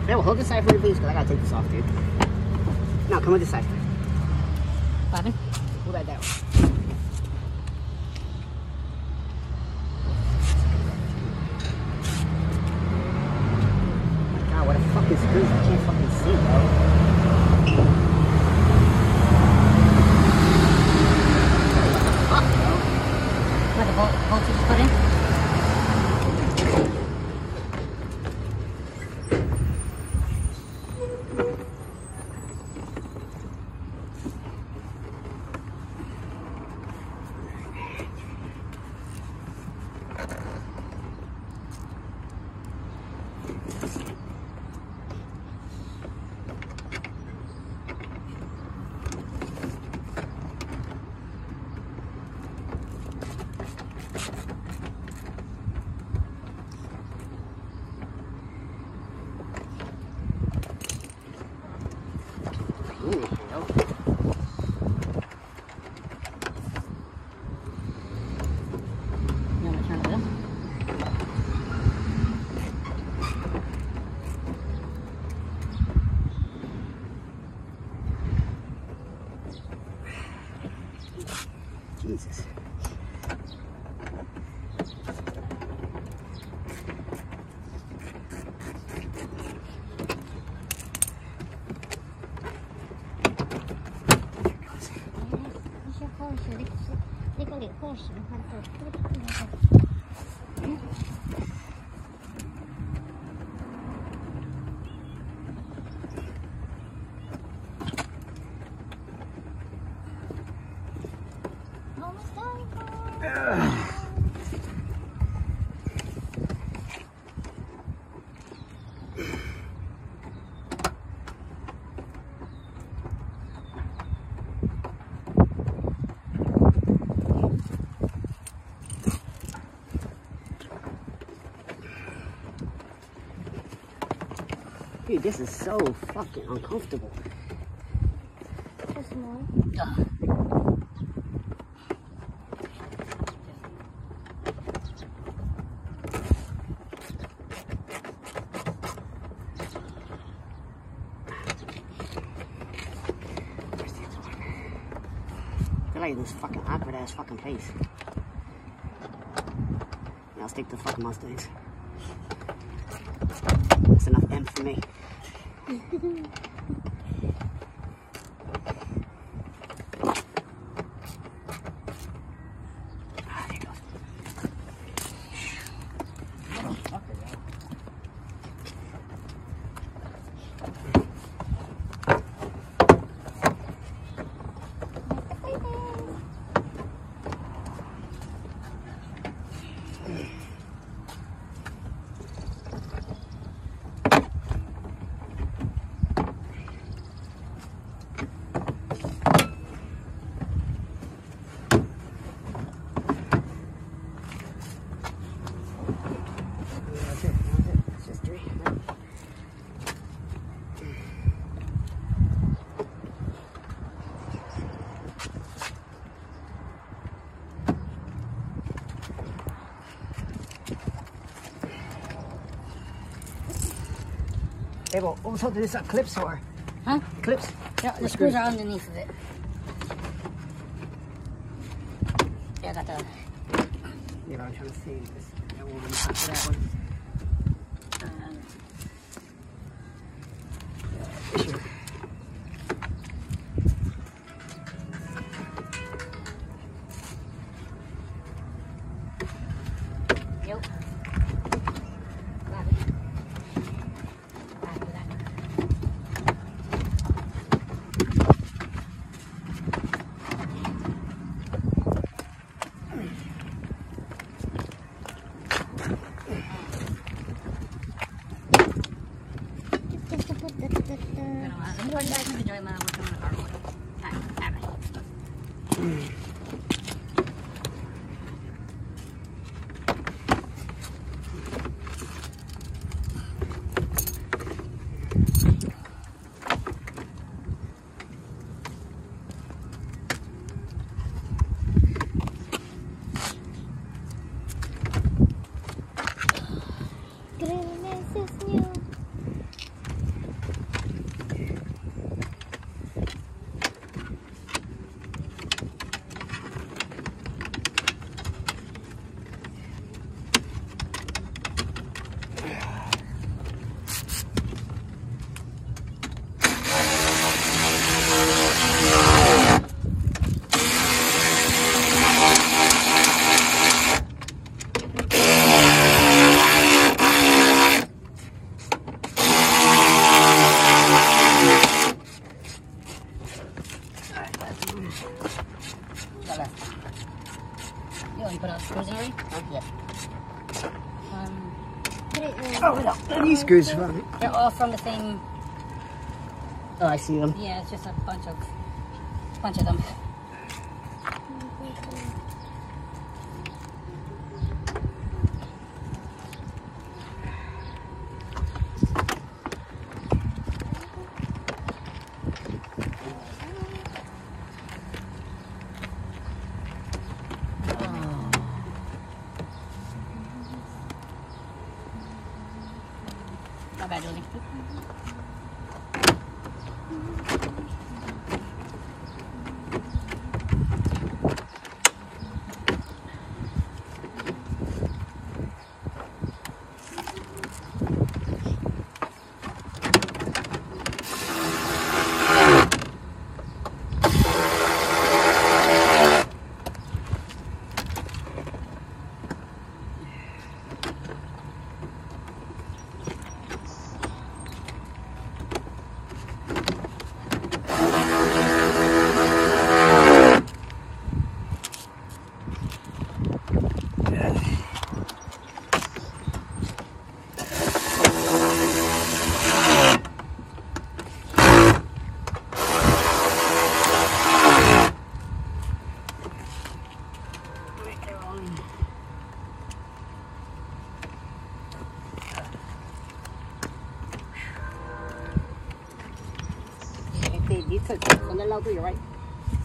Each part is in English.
Yeah, well, hold this side for me, please, because I gotta take this off, dude. No, come with this side. Pardon? Hold that down. Oh my god, what a fucking screws. I can't fucking see, bro. Where the voltage is put in? Jesus. Dude, this is so fucking uncomfortable. Just more. I feel like this fucking awkward ass fucking place. Yeah, I'll stick to fucking Mustangs. That's enough M for me. Ah, there you go. Hey, well, what was holding this up? Clips or? Huh? Clips? Yeah, the screws are underneath of it. Yeah, I got the... You know, I'm trying to see this. That one on top of that one. Sure. Yep. Oh, these screws from. They're all from the same. Oh, I see them. Yeah, it's just a bunch of them. Not bad, Julie. You're right.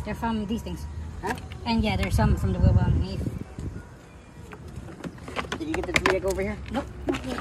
They're from these things. Huh? And yeah, there's some from the wheel underneath. Did you get the three over here? Nope, not yet.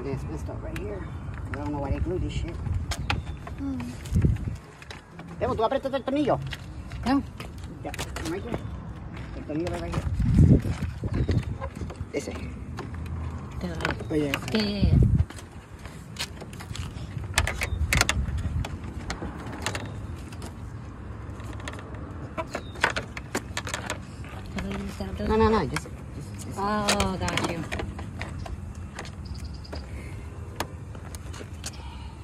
This messed up right here. I don't know why they glued this shit. Debo, tú aprietas el tornillo. No. Ya, right here. El tornillo right here. Ese. Oye. Yeah. No. Just. Oh, got you.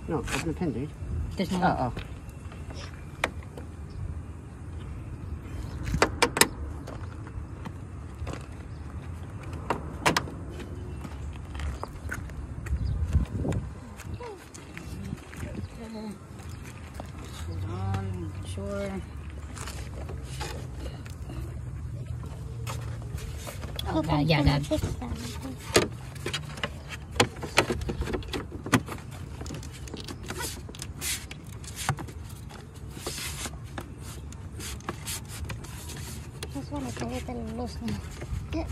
No, open the pin, dude. There's no. Oh. Sure. Oh, God, yeah, God. This one is a little loose now. Yeah.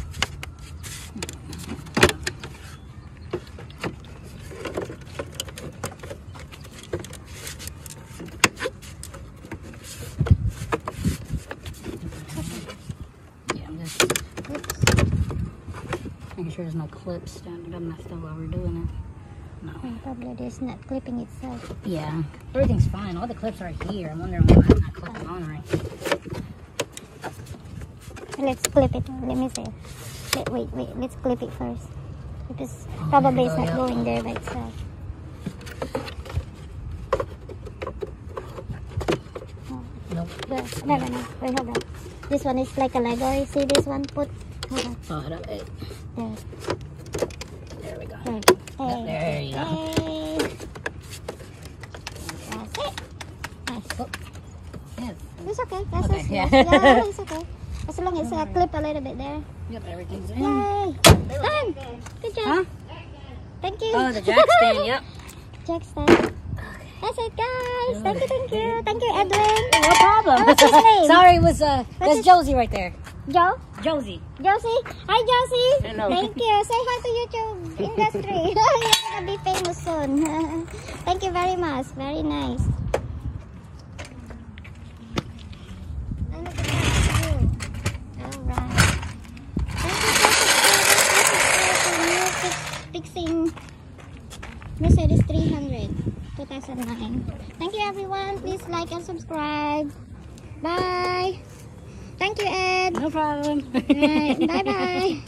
Making sure there's no clips down there. I'm not still while we're doing it. No. Probably this not clipping itself. Yeah, everything's fine. All the clips are here. I'm wondering why it's not clipping on right. Let's clip it. Let me see. Wait. Let's clip it first. Because probably it's not going there by itself. Nope. No. Wait, hold on. This one is like a Lego. You see this one? Hold on. Oh, hold up. There. we go. Right. There you go. That's it. Nice. Oh. Yeah. It's okay. That's Okay, it. yeah. Yeah, it's okay. As long as I clip a little bit there. Yep, everything's in. Yay. Done. Good job. Huh? Thank you. Oh, the jack stand, yep. Jack stand. That's it, guys. Thank you, thank you. Thank you, Edwin. No problem. What's his name? Sorry, it was, What's that's his- Josie right there. Joe? Josie. Josie? Hi, Josie. Hello. Thank you. Say hi to YouTube industry. You're gonna be famous soon. Thank you very much. Very nice. And look at that view. All right. Thank you for fixing Mercedes 300 2009. Thank you, everyone. Please like and subscribe. Bye. Thank you, Ed. No problem. Bye bye.